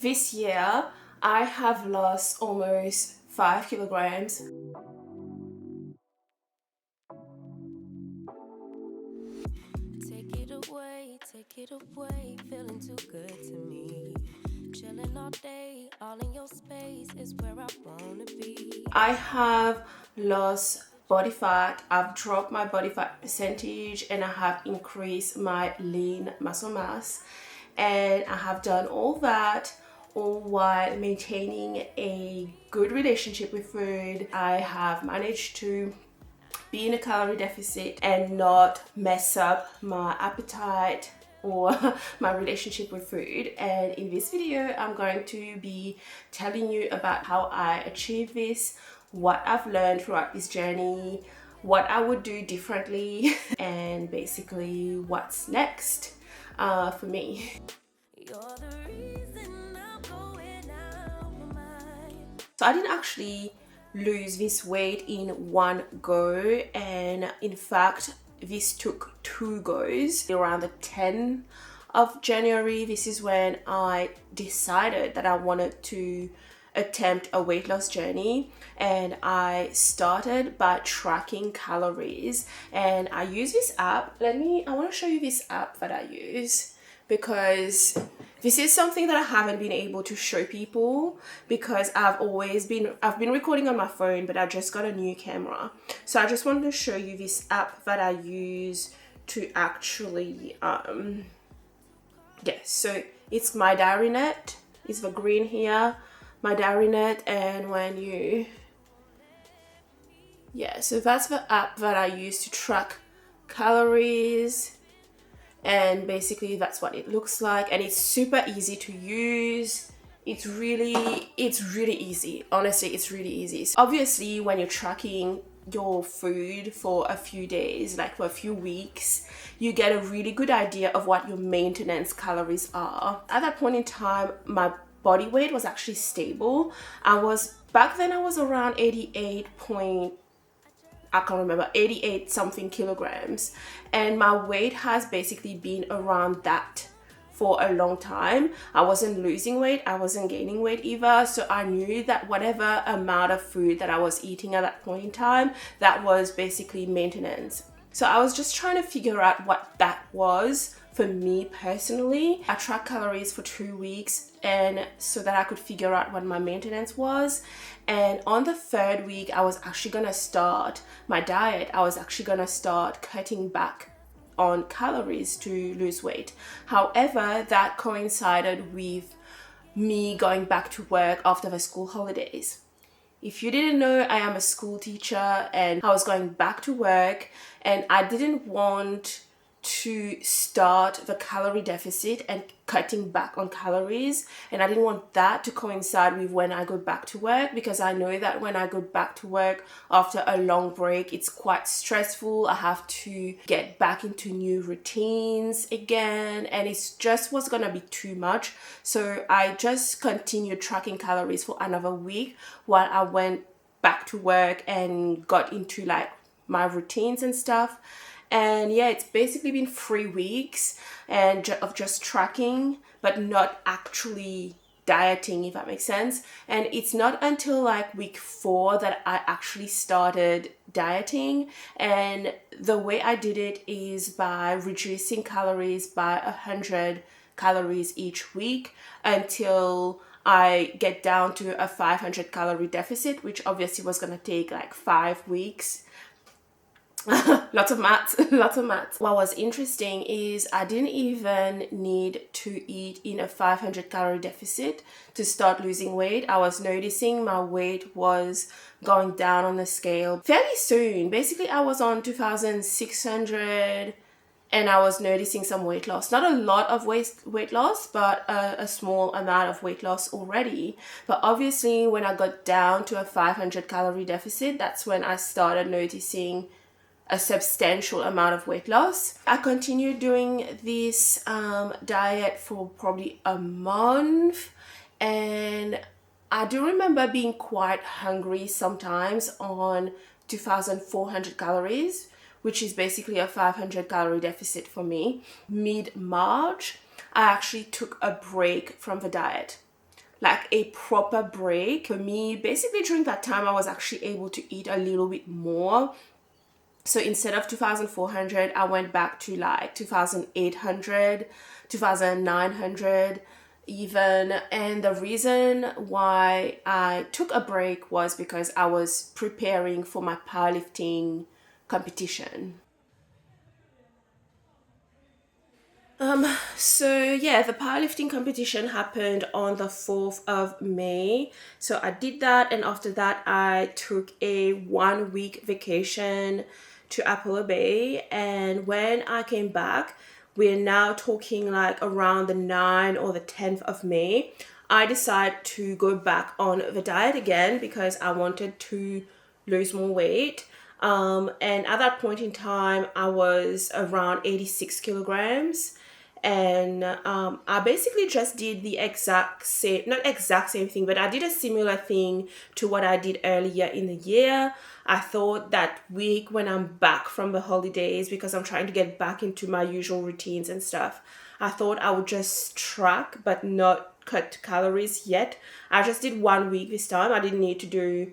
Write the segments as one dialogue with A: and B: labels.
A: This year, I have lost almost 5 kilograms.
B: Take it away, feeling too good to me. Chilling all day, all in your space is where I wanna be.
A: I have lost body fat, I've dropped my body fat percentage, and I have increased my lean muscle mass. And I have done all that all while maintaining a good relationship with food. I have managed to be in a calorie deficit and not mess up my appetite or my relationship with food. And in this video, I'm going to be telling you about how I achieve this, what I've learned throughout this journey, what I would do differently, and basically what's next for me.
B: You're the reason I'm going out my mind.
A: So I didn't actually lose this weight in one go, and in fact this took 2 goes. Around the 10th of January, this is when I decided that I wanted to attempt a weight loss journey, and I started by tracking calories. And I use this app. I want to show you this app that I use, because this is something that I haven't been able to show people, because I've been recording on my phone, but I just got a new camera. So I just wanted to show you this app that I use to actually so it's My Diary Net. It's the green here, My Diary Net. And so that's the app that I use to track calories. And basically that's what it looks like, and it's super easy to use. It's really easy. Honestly, it's really easy. So obviously, when you're tracking your food for a few days, like for a few weeks, you get a really good idea of what your maintenance calories are. At that point in time, my body weight was actually stable. Back then I was around 88 something kilograms, and my weight has basically been around that for a long time. I wasn't losing weight, I wasn't gaining weight either, so I knew that whatever amount of food that I was eating at that point in time, that was basically maintenance. So I was just trying to figure out what that was for me personally. I tracked calories for 2 weeks, and so that I could figure out what my maintenance was. And on the 3rd week, I was actually gonna start my diet. I was actually gonna start cutting back on calories to lose weight. However, that coincided with me going back to work after the school holidays. If you didn't know, I am a school teacher, and I was going back to work, and I didn't want to start the calorie deficit and cutting back on calories, and I didn't want that to coincide with when I go back to work, because I know that when I go back to work after a long break, it's quite stressful. I have to get back into new routines again, and it just was gonna be too much. So I just continued tracking calories for another week while I went back to work and got into like my routines and stuff. And yeah, it's basically been 3 weeks of just tracking, but not actually dieting, if that makes sense. And it's not until like week 4 that I actually started dieting. And the way I did it is by reducing calories by 100 calories each week until I get down to a 500 calorie deficit, which obviously was going to take like 5 weeks. Lots of maths. What was interesting is I didn't even need to eat in a 500 calorie deficit to start losing weight. I was noticing my weight was going down on the scale fairly soon. Basically, I was on 2,600, and I was noticing some weight loss. Not a lot of weight loss, but a small amount of weight loss already. But obviously, when I got down to a 500 calorie deficit, that's when I started noticing a substantial amount of weight loss. I continued doing this diet for probably a month, and I do remember being quite hungry sometimes on 2,400 calories, which is basically a 500 calorie deficit for me. Mid-March, I actually took a break from the diet. like a proper break. For me, basically during that time, I was actually able to eat a little bit more. So instead of 2,400, I went back to like 2,800, 2,900 even. And the reason why I took a break was because I was preparing for my powerlifting competition. So yeah, the powerlifting competition happened on the 4th of May. So I did that, and after that I took a 1 week vacation to Apollo Bay. And when I came back, we're now talking like around the 9th or the 10th of May, I decided to go back on the diet again because I wanted to lose more weight. And at that point in time, I was around 86 kilograms. And I basically just did the exact same, not exact same thing, but I did a similar thing to what I did earlier in the year. I thought that week when I'm back from the holidays, because I'm trying to get back into my usual routines and stuff, I thought I would just track but not cut calories yet. I just did 1 week this time. I didn't need to do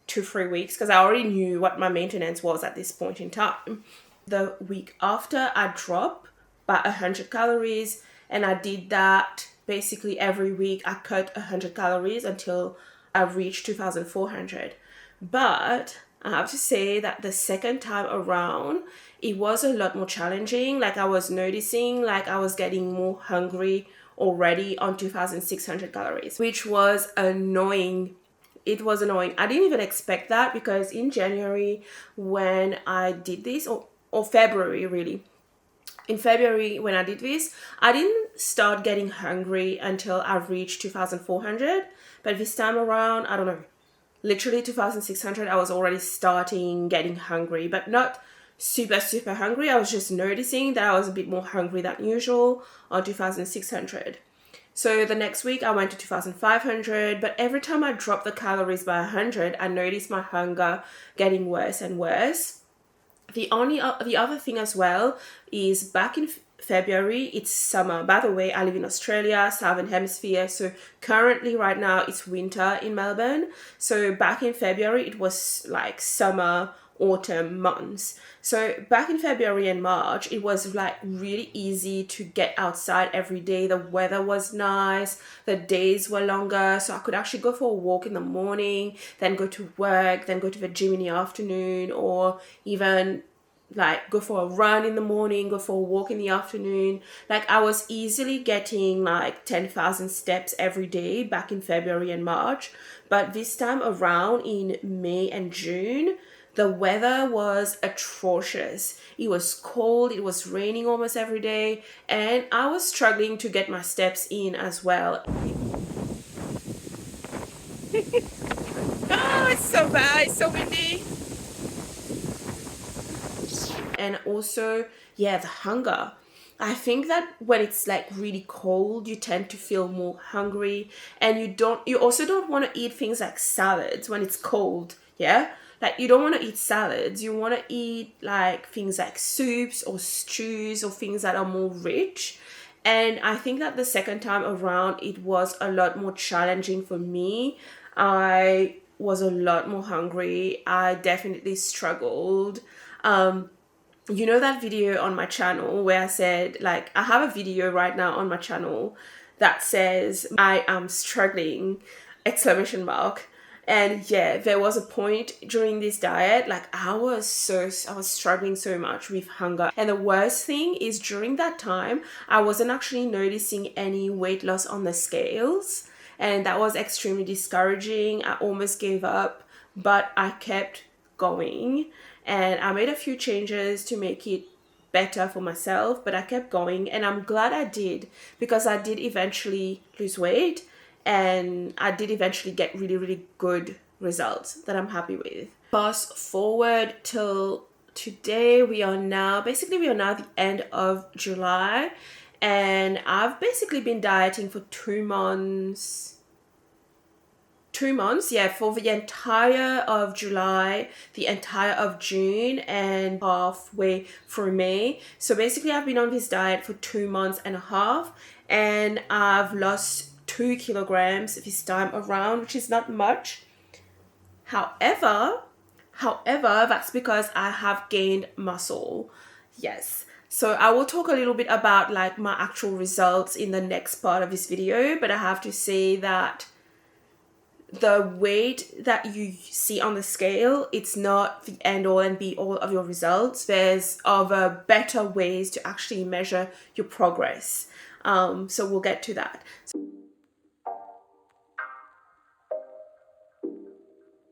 A: 2-3 weeks because I already knew what my maintenance was at this point in time. The week after, I dropped by 100 calories, and I did that basically every week. I cut 100 calories until I reached 2,400. But I have to say that the second time around, it was a lot more challenging. Like I was noticing like I was getting more hungry already on 2,600 calories, which was annoying. It was annoying. I didn't even expect that because in January when I did this, or February really, in February when I did this, I didn't start getting hungry until I reached 2,400. But this time around, I don't know, literally 2,600, I was already starting getting hungry, but not super hungry. I was just noticing that I was a bit more hungry than usual on 2,600. So the next week I went to 2,500, but every time I dropped the calories by 100, I noticed my hunger getting worse and worse. The other thing as well is back in February, it's summer. By the way, I live in Australia, Southern Hemisphere. So currently right now it's winter in Melbourne. So back in February, it was like summer, autumn months. So back in February and March, it was like really easy to get outside every day. The weather was nice, the days were longer, so I could actually go for a walk in the morning, then go to work, then go to the gym in the afternoon, or even like go for a run in the morning, go for a walk in the afternoon. Like I was easily getting like 10,000 steps every day back in February and March. But this time around in May and June, the weather was atrocious. It was cold, it was raining almost every day, and I was struggling to get my steps in as well. Oh, it's so bad, it's so windy. And also, yeah, the hunger. I think that when it's like really cold, you tend to feel more hungry, and you also don't want to eat things like salads when it's cold, yeah? Like you don't want to eat salads. You want to eat like things like soups or stews or things that are more rich. And I think that the second time around, it was a lot more challenging for me. I was a lot more hungry. I definitely struggled. You know that video on my channel where I said, like, I have a video right now on my channel that says I am struggling, exclamation mark. And yeah, there was a point during this diet, like I was struggling so much with hunger. And the worst thing is during that time, I wasn't actually noticing any weight loss on the scales. And that was extremely discouraging. I almost gave up, but I kept going. And I made a few changes to make it better for myself, but I kept going. And I'm glad I did, because I did eventually lose weight. And I did eventually get really, really good results that I'm happy with. Fast forward till today, we are now the end of July. And I've basically been dieting for 2 months. 2 months, yeah, for the entire of July, the entire of June, and halfway through May. So basically I've been on this diet for 2 months and a half, and I've lost 2 kilograms this time around, which is not much. However, that's because I have gained muscle. Yes. So I will talk a little bit about like my actual results in the next part of this video, but I have to say that the weight that you see on the scale, it's not the end all and be all of your results. There's other better ways to actually measure your progress. So we'll get to that.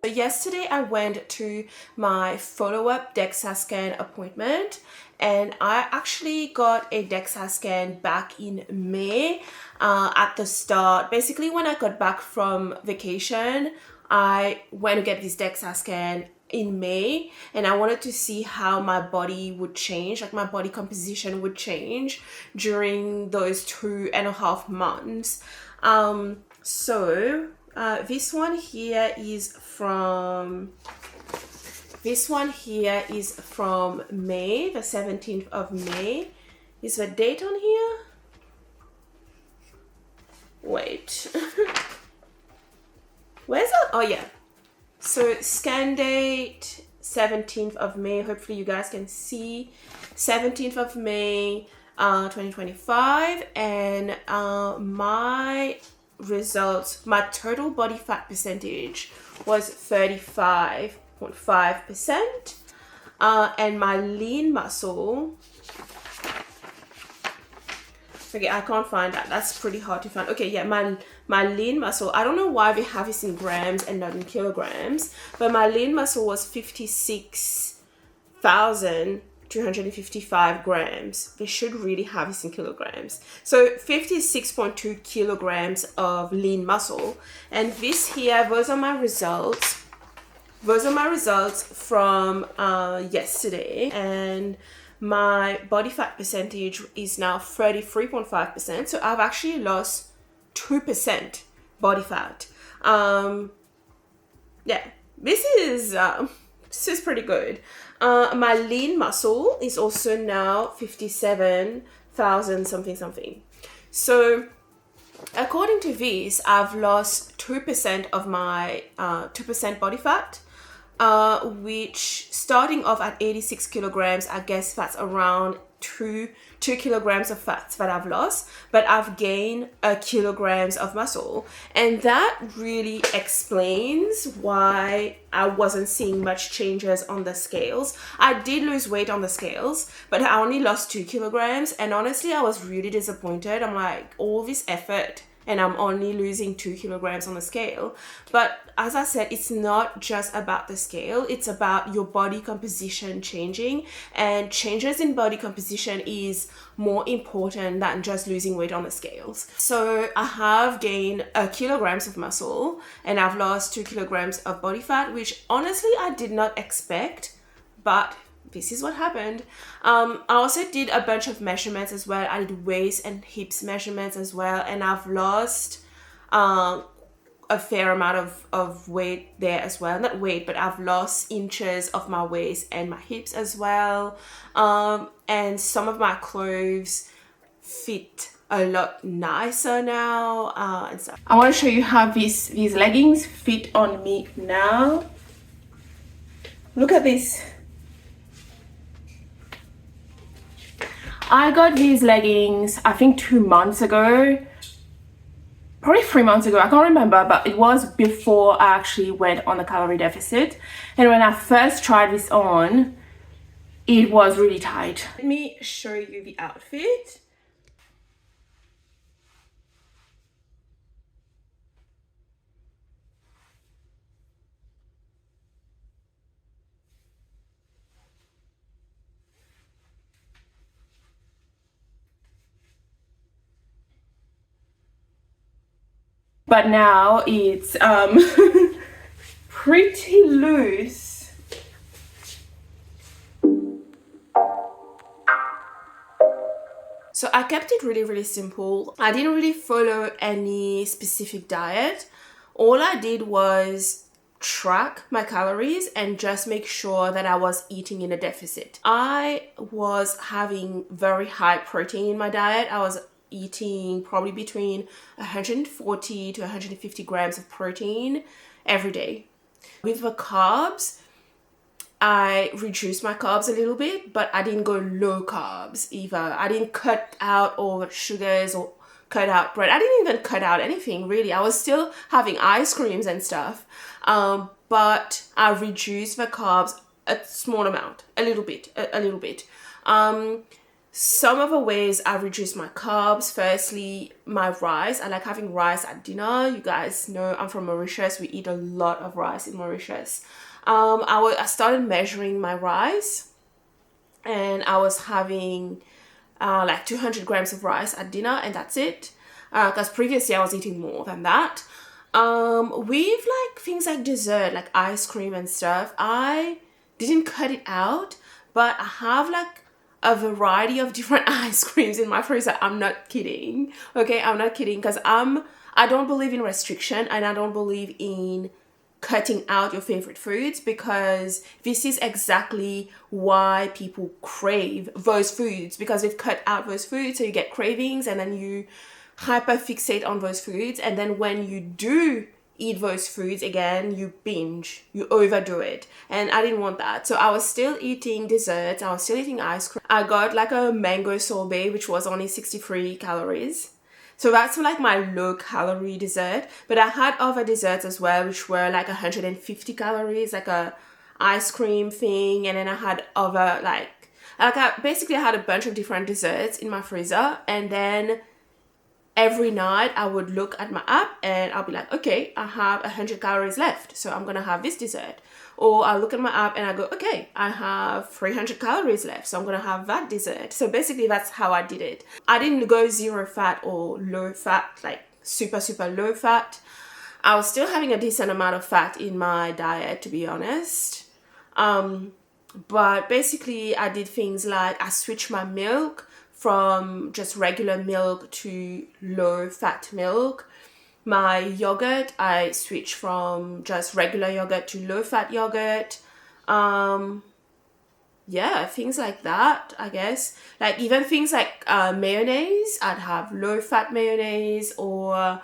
A: So yesterday I went to my follow-up DEXA scan appointment, and I actually got a DEXA scan back in May at the start. Basically, when I got back from vacation, I went to get this DEXA scan in May, and I wanted to see how my body would change, like my body composition would change during those 2.5 months. This one here is from May, the 17th of May. Is the date on here? Wait. Where's that? Oh yeah. So scan date 17th of May. Hopefully you guys can see. 17th of May 2025, and my results, my total body fat percentage was 35.5%, and my lean muscle, okay, I can't find that, that's pretty hard to find. Okay, yeah, my lean muscle, I don't know why they have this in grams and not in kilograms, but my lean muscle was 56,255 grams. They should really have this in kilograms. So 56.2 kilograms of lean muscle. And this here, those are my results. Those are my results from yesterday. And my body fat percentage is now 33.5%. So I've actually lost 2% body fat. Yeah, this is pretty good. My lean muscle is also now 57,000 something. So according to this, I've lost 2% of my 2% body fat, which starting off at 86 kilograms, I guess that's around 2 kilograms of fat that I've lost, but I've gained kilograms of muscle, and that really explains why I wasn't seeing much changes on the scales. I did lose weight on the scales, but I only lost 2 kilograms, and honestly I was really disappointed. I'm like, all this effort and I'm only losing 2 kilograms on the scale. But as I said, it's not just about the scale, it's about your body composition changing, and changes in body composition is more important than just losing weight on the scales. So I have gained kilograms of muscle and I've lost 2 kilograms of body fat, which honestly I did not expect, but this is what happened. I also did a bunch of measurements as well. I did waist and hips measurements as well, and I've lost a fair amount of weight there as well. Not weight, but I've lost inches of my waist and my hips as well. And some of my clothes fit a lot nicer now. And stuff. I want to show you how these leggings fit on me now. Look at this. I got these leggings, I think 2 months ago, probably 3 months ago, I can't remember, but it was before I actually went on a calorie deficit. And when I first tried this on, it was really tight. Let me show you the outfit. But now it's pretty loose. So I kept it really simple. I didn't really follow any specific diet. All I did was track my calories and just make sure that I was eating in a deficit. I was having very high protein in my diet. I was eating probably between 140 to 150 grams of protein every day. With the carbs, I reduced my carbs a little bit, but I didn't go low carbs either. I didn't cut out all the sugars or cut out bread. I didn't even cut out anything really. I was still having ice creams and stuff. But I reduced the carbs a small amount, a little bit. Some of the ways I reduce my carbs, firstly, my rice. I like having rice at dinner. You guys know I'm from Mauritius. We eat a lot of rice in Mauritius. I started measuring my rice, and I was having like 200 grams of rice at dinner, and that's it. Because previously I was eating more than that. With like things like dessert, like ice cream and stuff, I didn't cut it out, but I have like a variety of different ice creams in my freezer. I'm not kidding. Okay, I'm not kidding, because I don't believe in restriction, and I don't believe in cutting out your favorite foods, because this is exactly why people crave those foods, because they've cut out those foods, so you get cravings, and then you hyper fixate on those foods, and then when you do eat those foods again, you binge, you overdo it, and I didn't want that. So I was still eating desserts, I was still eating ice cream. I got like a mango sorbet, which was only 63 calories. So that's like my low calorie dessert. But I had other desserts as well, which were like 150 calories, like a ice cream thing. And then I had other I basically had a bunch of different desserts in my freezer. And then every night I would look at my app and I'll be like, okay, I have 100 calories left, so I'm gonna have this dessert. Or I'll look at my app and I go, okay, I have 300 calories left, so I'm gonna have that dessert. So basically that's how I did it. I didn't go zero fat or low fat, like super low fat. I was still having a decent amount of fat in my diet, to be honest. But basically I did things like I switched my milk from just regular milk to low fat milk. My yogurt, I switched from just regular yogurt to low fat yogurt. Yeah, things like that, I guess. Like even things like mayonnaise, I'd have low fat mayonnaise, or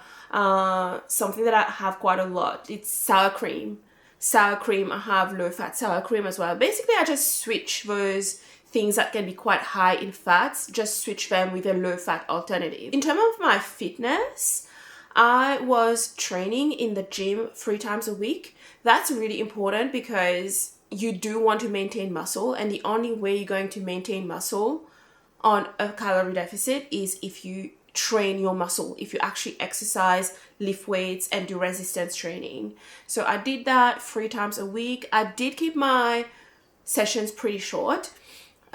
A: something that I have quite a lot. It's sour cream. Sour cream, I have low fat sour cream as well. Basically, I just switch those things that can be quite high in fats, just switch them with a low fat alternative. In terms of my fitness, I was training in the gym 3 times a week. That's really important because you do want to maintain muscle, and the only way you're going to maintain muscle on a calorie deficit is if you train your muscle, if you actually exercise, lift weights, and do resistance training. So I did that 3 times a week. I did keep my sessions pretty short.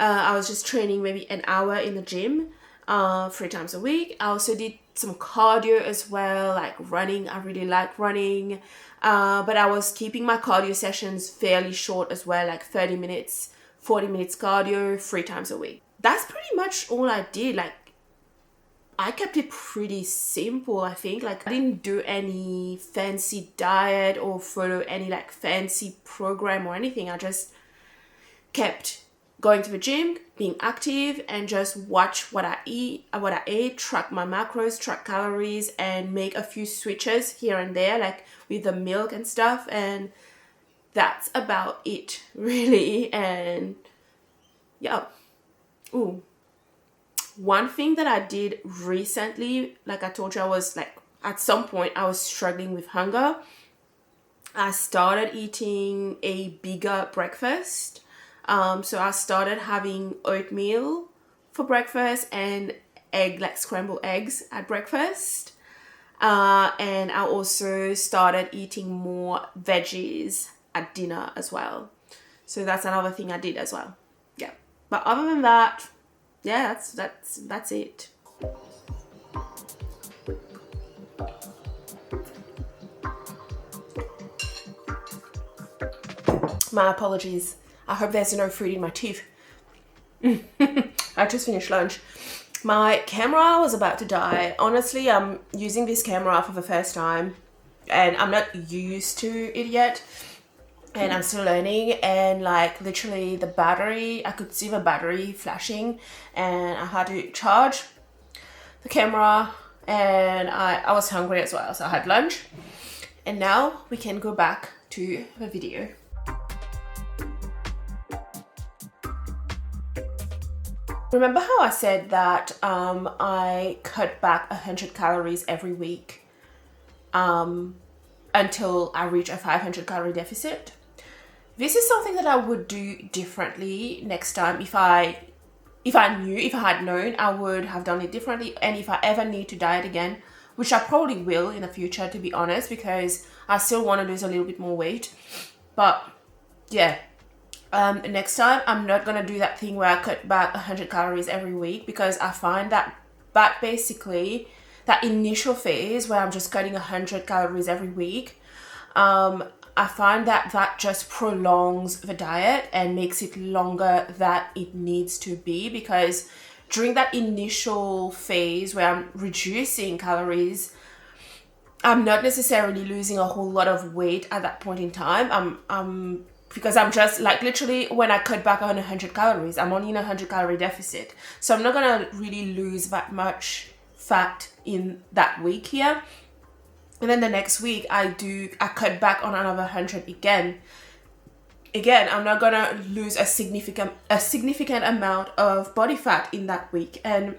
A: I was just training maybe an hour in the gym 3 times a week. I also did some cardio as well, like running. I really like running. But I was keeping my cardio sessions fairly short as well, like 30 minutes, 40 minutes cardio 3 times a week. That's pretty much all I did. Like, I kept it pretty simple, I think. Like, I didn't do any fancy diet or follow any like fancy program or anything. I just kept going to the gym, being active, and just watch what I ate, track my macros, track calories, and make a few switches here and there, like with the milk and stuff. And that's about it, really. And yeah. Ooh. One thing that I did recently, like I told you, I was like, at some point I was struggling with hunger. I started eating a bigger breakfast. So I started having oatmeal for breakfast and like scrambled eggs at breakfast. And I also started eating more veggies at dinner as well. So that's another thing I did as well. Yeah. But other than that, yeah, that's it. My apologies. I hope there's no fruit in my teeth. I just finished lunch. My camera was about to die. Honestly, I'm using this camera for the first time and I'm not used to it yet. And I'm still learning, and like literally the battery, I could see the battery flashing and I had to charge. the camera, and I was hungry as well, so I had lunch. And now we can go back to the video. Remember how I said that I cut back 100 calories every week until I reach a 500 calorie deficit? This is something that I would do differently next time. If I had known, I would have done it differently. And if I ever need to diet again, which I probably will in the future, to be honest, because I still want to lose a little bit more weight. But yeah, next time I'm not gonna do that thing where I cut back 100 calories every week, because I find that basically that initial phase where I'm just cutting 100 calories every week, I find that just prolongs the diet and makes it longer than it needs to be, because during that initial phase where I'm reducing calories, I'm not necessarily losing a whole lot of weight at that point in time. Because I'm just like, literally when I cut back on 100 calories, I'm only in a 100 calorie deficit. So I'm not gonna really lose that much fat in that week here. And then the next week I cut back on another 100 again. I'm not gonna lose a significant amount of body fat in that week. And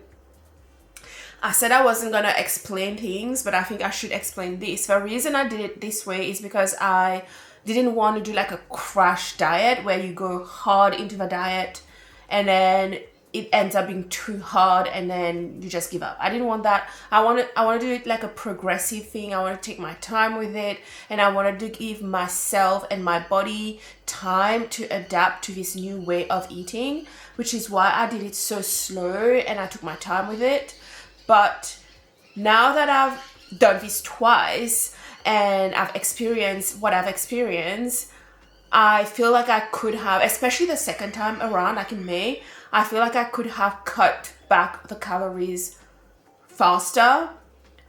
A: I said I wasn't gonna explain things, but I think I should explain this. The reason I did it this way is because I didn't want to do like a crash diet where you go hard into the diet and then it ends up being too hard and then you just give up. I didn't want that. I want to do it like a progressive thing. I want to take my time with it, and I wanted to give myself and my body time to adapt to this new way of eating, which is why I did it so slow and I took my time with it. But now that I've done this twice and I've experienced what I've experienced, I feel like I could have, especially the second time around, like in May, I feel like I could have cut back the calories faster,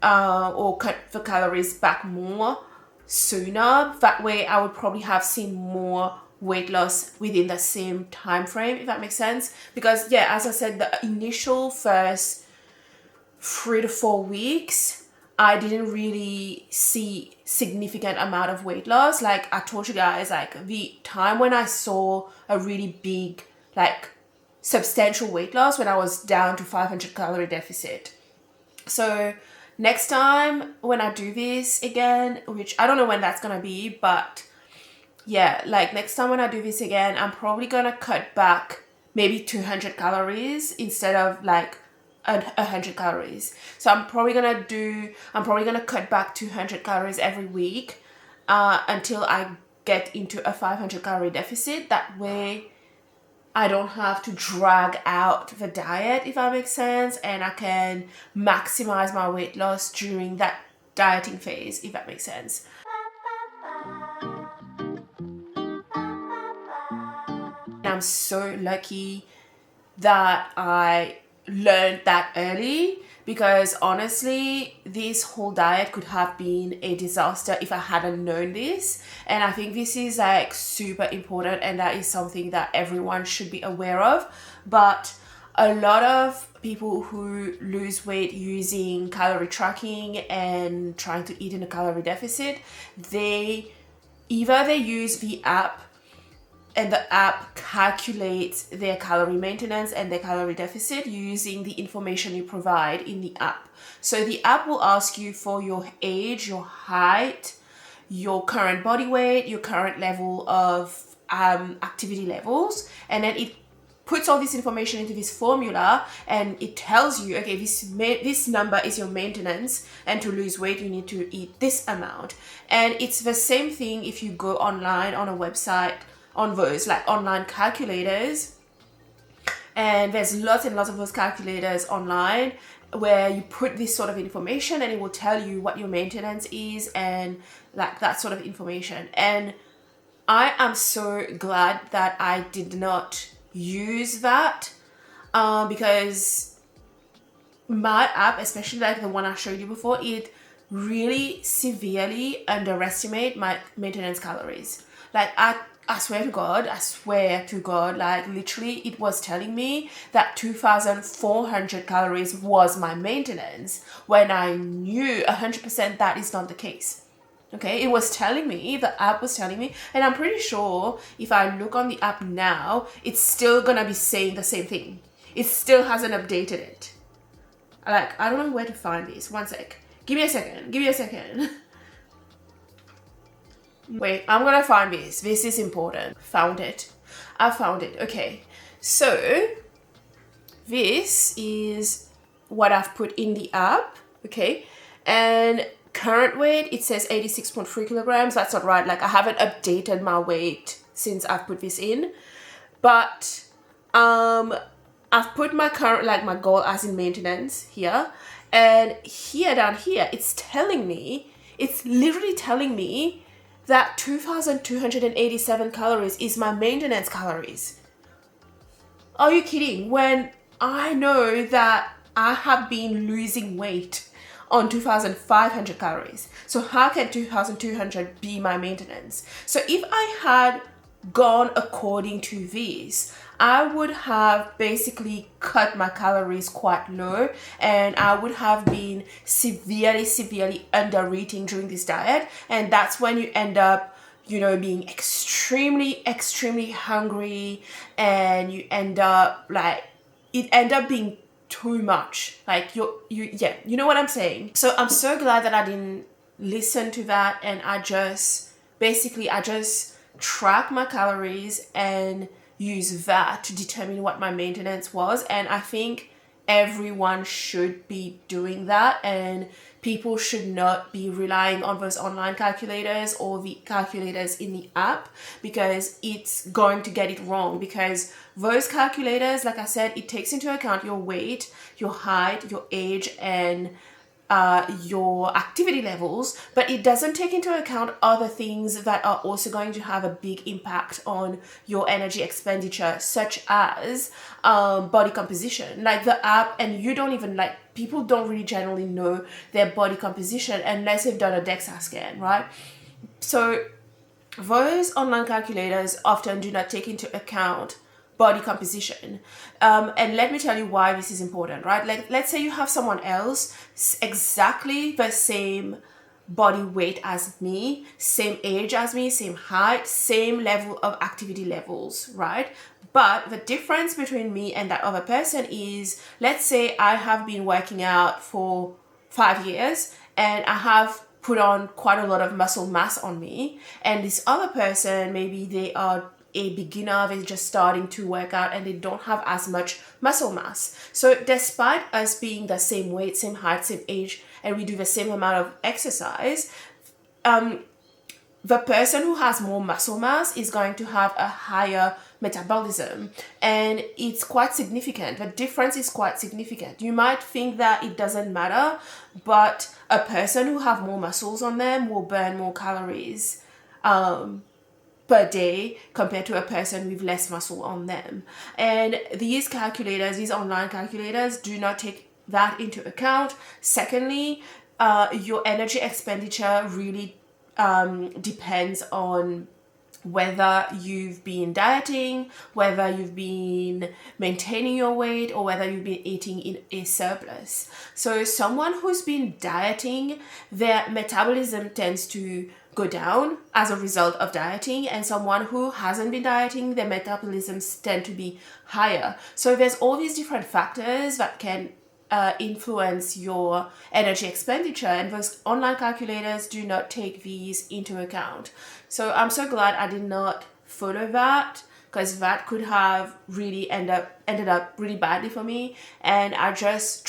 A: or cut the calories back more sooner. That way I would probably have seen more weight loss within the same time frame, if that makes sense. Because yeah, as I said, the initial first 3 to 4 weeks, I didn't really see significant amount of weight loss. Like I told you guys, like the time when I saw a really big, like substantial weight loss, when I was down to 500 calorie deficit. So next time when I do this again, which I don't know when that's gonna be, but yeah, like next time when I do this again, I'm probably gonna cut back maybe 200 calories instead of like 100 calories. So I'm probably gonna cut back 200 calories every week until I get into a 500 calorie deficit. That way I don't have to drag out the diet, if that makes sense, and I can maximize my weight loss during that dieting phase, if that makes sense. I'm so lucky that I learned that early, because honestly this whole diet could have been a disaster if I hadn't known this. And I think this is like super important, and that is something that everyone should be aware of. But a lot of people who lose weight using calorie tracking and trying to eat in a calorie deficit, they use the app, and the app calculates their calorie maintenance and their calorie deficit using the information you provide in the app. So the app will ask you for your age, your height, your current body weight, your current level of activity levels, and then it puts all this information into this formula, and it tells you, okay, this number is your maintenance, and to lose weight you need to eat this amount. And it's the same thing if you go online on a website, on those like online calculators, and there's lots and lots of those calculators online where you put this sort of information and it will tell you what your maintenance is and like that sort of information. And I am so glad that I did not use that, because my app, especially like the one I showed you before, it really severely underestimate my maintenance calories. Like I swear to God, like literally it was telling me that 2,400 calories was my maintenance when I knew 100% that is not the case. Okay, it was telling me, the app was telling me, and I'm pretty sure if I look on the app now, it's still gonna be saying the same thing. It still hasn't updated it. Like, I don't know where to find this. One sec. Give me a second. Wait, I'm gonna find this. This is important. Found it. I found it. Okay. So, this is what I've put in the app. Okay. And current weight, it says 86.3 kilograms. That's not right. Like, I haven't updated my weight since I've put this in. But, I've put my current, like my goal as in maintenance here. And here, down here, it's literally telling me that 2,287 calories is my maintenance calories. Are you kidding? When I know that I have been losing weight on 2,500 calories. So how can 2,200 be my maintenance? So if I had gone according to this, I would have basically cut my calories quite low, and I would have been severely under eating during this diet. And that's when you end up, being extremely hungry, and you end up being too much. Like you know what I'm saying? So I'm so glad that I didn't listen to that, and I just track my calories and use that to determine what my maintenance was. And I think everyone should be doing that, and people should not be relying on those online calculators or the calculators in the app, because it's going to get it wrong. Because those calculators, like I said, it takes into account your weight, your height, your age, and your activity levels, but it doesn't take into account other things that are also going to have a big impact on your energy expenditure, such as body composition. Like the app, and people don't really generally know their body composition unless they've done a DEXA scan, right? So those online calculators often do not take into account body composition. And let me tell you why this is important, right? Like, let's say you have someone else exactly the same body weight as me, same age as me, same height, same level of activity levels, right? But the difference between me and that other person is, let's say I have been working out for 5 years and I have put on quite a lot of muscle mass on me, and this other person, maybe they are a beginner, they're just starting to work out and they don't have as much muscle mass. So despite us being the same weight, same height, same age, and we do the same amount of exercise, the person who has more muscle mass is going to have a higher metabolism, and it's quite significant. The difference is quite significant. You might think that it doesn't matter, but a person who have more muscles on them will burn more calories per day compared to a person with less muscle on them. And these online calculators do not take that into account. Secondly, your energy expenditure really depends on whether you've been dieting, whether you've been maintaining your weight, or whether you've been eating in a surplus. So someone who's been dieting, their metabolism tends to go down as a result of dieting, and someone who hasn't been dieting, their metabolisms tend to be higher. So there's all these different factors that can influence your energy expenditure, and those online calculators do not take these into account. So I'm so glad I did not follow that, because that could have really ended up really badly for me. And I just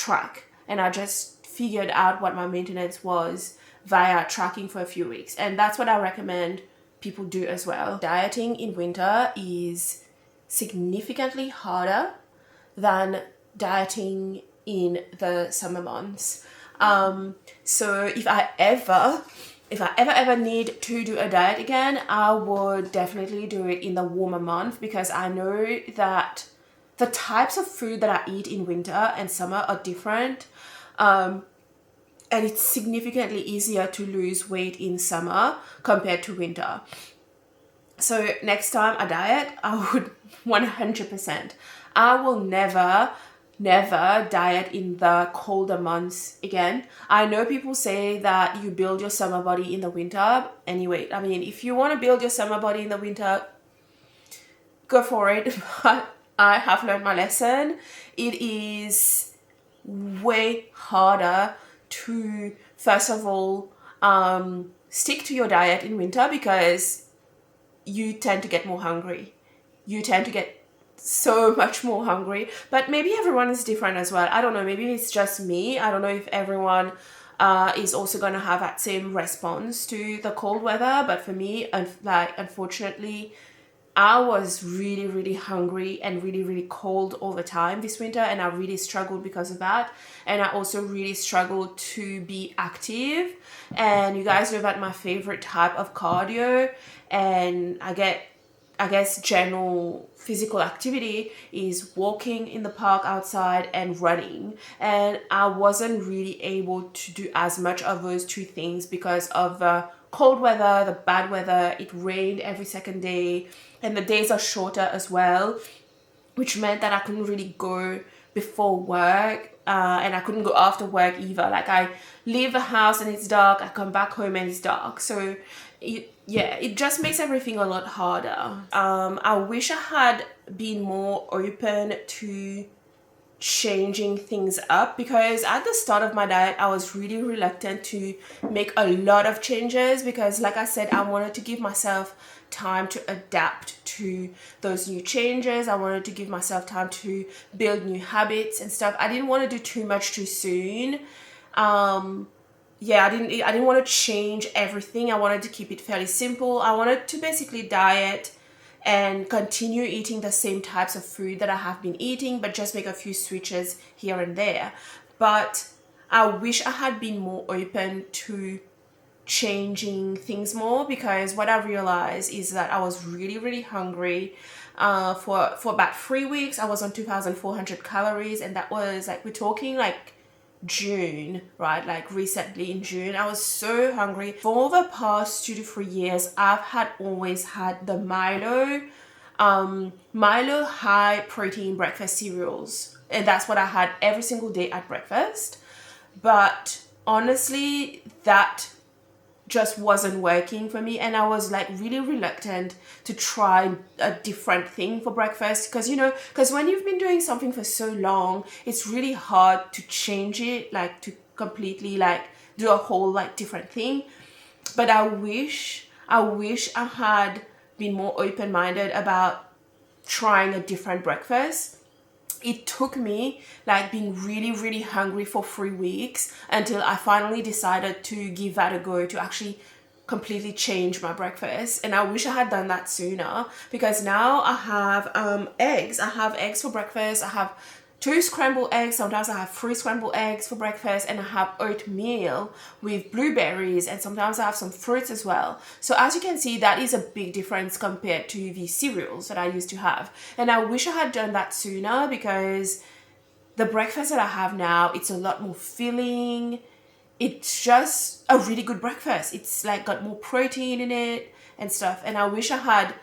A: figured out what my maintenance was via tracking for a few weeks, and that's what I recommend people do as well. Dieting in winter is significantly harder than dieting in the summer months. So if I ever need to do a diet again, I would definitely do it in the warmer month, because I know that the types of food that I eat in winter and summer are different. And it's significantly easier to lose weight in summer compared to winter. So next time I diet, I would 100%. I will never diet in the colder months again. I know people say that you build your summer body in the winter. Anyway, I mean, if you want to build your summer body in the winter, go for it. But I have learned my lesson. It is way harder to, first of all, stick to your diet in winter because you tend to get more hungry. You tend to get so much more hungry. But maybe everyone is different as well. I don't know. Maybe it's just me. I don't know if everyone is also going to have that same response to the cold weather. But for me, unfortunately, I was really, really hungry and really, really cold all the time this winter, and I really struggled because of that. And I also really struggled to be active. And you guys know that my favorite type of cardio, and I guess general physical activity is walking in the park outside and running. And I wasn't really able to do as much of those two things because of the cold weather, the bad weather. It rained every second day, and the days are shorter as well, which meant that I couldn't really go before work, and I couldn't go after work either. Like, I leave the house and it's dark, I come back home and it's dark. So it just makes everything a lot harder. I wish I had been more open to changing things up, because at the start of my diet I was really reluctant to make a lot of changes because, like I said, I wanted to give myself time to adapt to those new changes. I wanted to give myself time to build new habits and stuff. I didn't want to do too much too soon. I didn't want to change everything. I wanted to keep it fairly simple. I wanted to basically diet and continue eating the same types of food that I have been eating, but just make a few switches here and there. But I wish I had been more open to changing things more, because what I realized is that I was really, really hungry. For about 3 weeks, I was on 2,400 calories, and that was like, we're talking like June, right? Like recently in June, I was so hungry. For the past 2 to 3 years, I've always had the Milo high protein breakfast cereals, and that's what I had every single day at breakfast. But honestly, that just wasn't working for me, and I was like really reluctant to try a different thing for breakfast, because when you've been doing something for so long, it's really hard to change it, like to completely like do a whole like different thing. But I wish I had been more open-minded about trying a different breakfast. It took me like being really, really hungry for 3 weeks until I finally decided to give that a go, to actually completely change my breakfast. And I wish I had done that sooner, because now I have eggs. I have eggs for breakfast. I have 2 scrambled eggs. Sometimes I have 3 scrambled eggs for breakfast, and I have oatmeal with blueberries, and sometimes I have some fruits as well. So as you can see, that is a big difference compared to the cereals that I used to have. And I wish I had done that sooner, because the breakfast that I have now, it's a lot more filling. It's just a really good breakfast. It's like got more protein in it and stuff. And I wish I had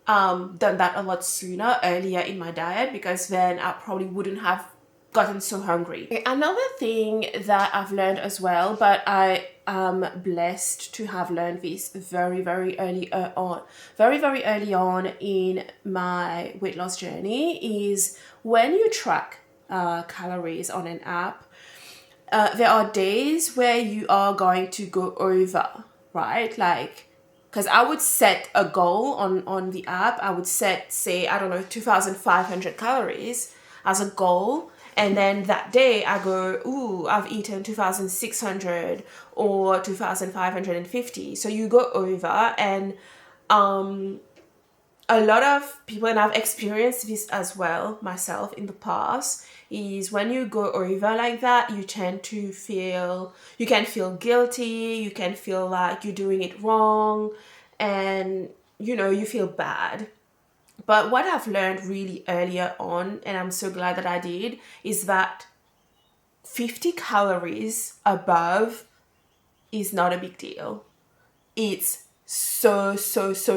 A: done that a lot sooner, earlier in my diet, because then I probably wouldn't have gotten so hungry. Another thing that I've learned as well, but I am blessed to have learned this very, very early on in my weight loss journey, is when you track calories on an app, there are days where you are going to go over, right? Like, because I would set a goal on the app. I would set, say, I don't know, 2,500 calories as a goal. And then that day I go, ooh, I've eaten 2,600 or 2,550. So you go over, and a lot of people, and I've experienced this as well myself in the past, is when you go over like that, you can feel guilty, you can feel like you're doing it wrong, and you feel bad. But what I've learned really earlier on, and I'm so glad that I did, is that 50 calories above is not a big deal. It's so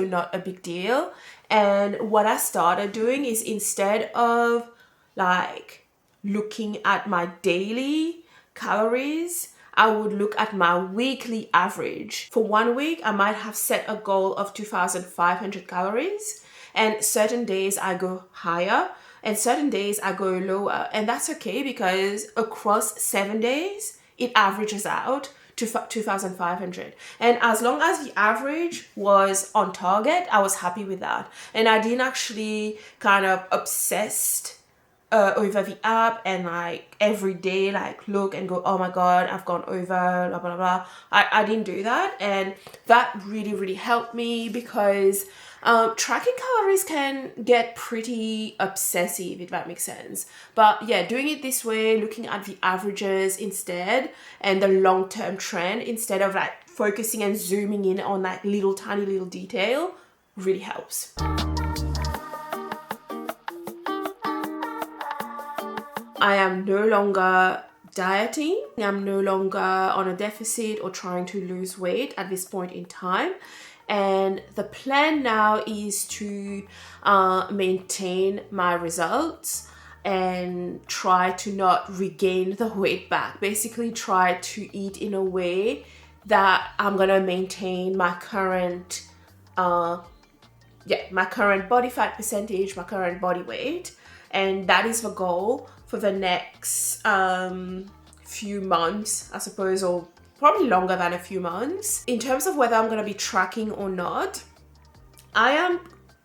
A: not a big deal. And what I started doing is, instead of like looking at my daily calories, I would look at my weekly average. For 1 week, I might have set a goal of 2,500 calories, and certain days I go higher and certain days I go lower. And that's okay, because across 7 days, it averages out to 2,500. And as long as the average was on target, I was happy with that. And I didn't actually kind of obsessed over the app and like every day like look and go, oh my god, I've gone over, blah blah blah. I didn't do that, and that really helped me, because tracking calories can get pretty obsessive, if that makes sense. But yeah, doing it this way, looking at the averages instead and the long-term trend, instead of like focusing and zooming in on that little tiny little detail, really helps. I am no longer dieting. I'm no longer on a deficit or trying to lose weight at this point in time. And the plan now is to maintain my results and try to not regain the weight back. Basically try to eat in a way that I'm gonna maintain my current my current body fat percentage, my current body weight. And that is the goal for the next few months, I suppose, or probably longer than a few months. In terms of whether I'm going to be tracking or not, I am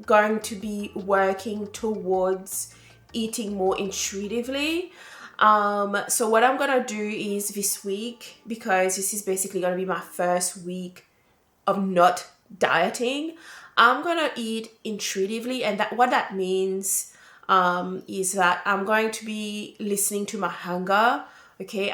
A: going to be working towards eating more intuitively. So what I'm going to do is this week, because this is basically going to be my first week of not dieting, I'm going to eat intuitively. And that what that means is that I'm going to be listening to my hunger. Okay,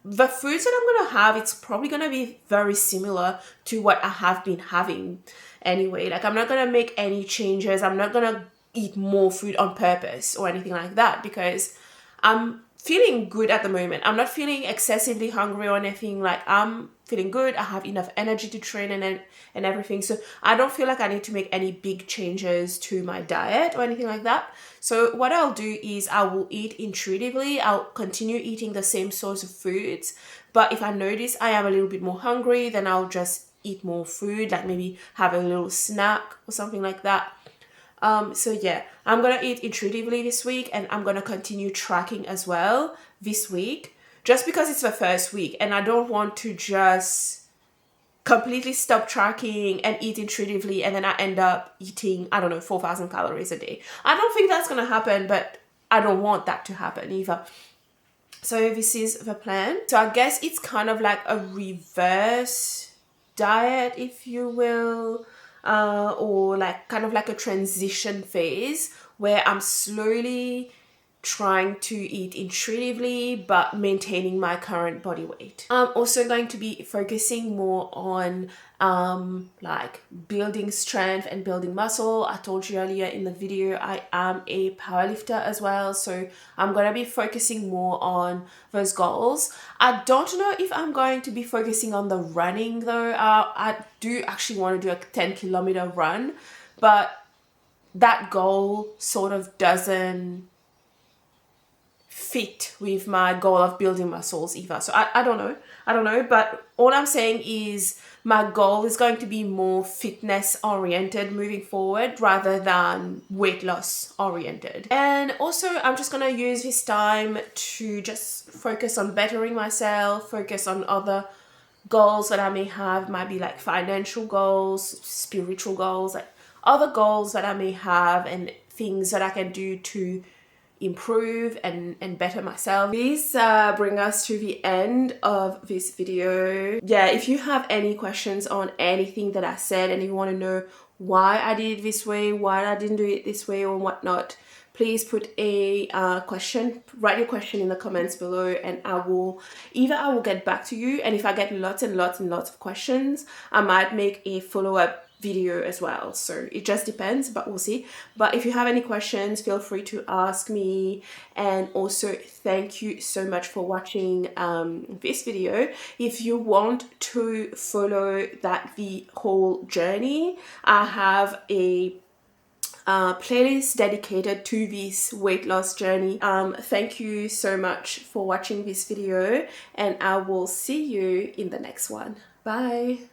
A: the foods that I'm gonna have, it's probably gonna be very similar to what I have been having anyway. Like, I'm not gonna make any changes. I'm not gonna eat more food on purpose or anything like that, because I'm feeling good at the moment. I'm not feeling excessively hungry or anything. Like, I'm feeling good. I have enough energy to train and everything. So I don't feel like I need to make any big changes to my diet or anything like that. So what I'll do is I will eat intuitively. I'll continue eating the same sorts of foods. But if I notice I am a little bit more hungry, then I'll just eat more food, like maybe have a little snack or something like that. So yeah, I'm gonna eat intuitively this week, and I'm gonna continue tracking as well this week, just because it's the first week and I don't want to just completely stop tracking and eat intuitively and then I end up eating, I don't know, 4,000 calories a day. I don't think that's gonna happen, but I don't want that to happen either. So this is the plan. So I guess it's kind of like a reverse diet, if you will. Or like kind of like a transition phase where I'm slowly trying to eat intuitively but maintaining my current body weight. I'm also going to be focusing more on like building strength and building muscle. I told you earlier in the video I am a powerlifter as well, so I'm going to be focusing more on those goals. I don't know if I'm going to be focusing on the running though. I do actually want to do a 10-kilometer run, but that goal sort of doesn't fit with my goal of building muscles either. So I don't know, but all I'm saying is my goal is going to be more fitness oriented moving forward rather than weight loss oriented. And also I'm just going to use this time to just focus on bettering myself, focus on other goals that I may have, might be like financial goals, spiritual goals, like other goals that I may have, and things that I can do to improve and better myself. These bring us to the end of this video. Yeah, if you have any questions on anything that I said and you want to know why I did it this way, why I didn't do it this way or whatnot, please put a question, write your question in the comments below, and I will get back to you. And if I get lots and lots and lots of questions, I might make a follow-up video as well. So it just depends, but we'll see. But if you have any questions, feel free to ask me. And also thank you so much for watching this video. If you want to follow the whole journey, I have a playlist dedicated to this weight loss journey. Thank you so much for watching this video, and I will see you in the next one. Bye.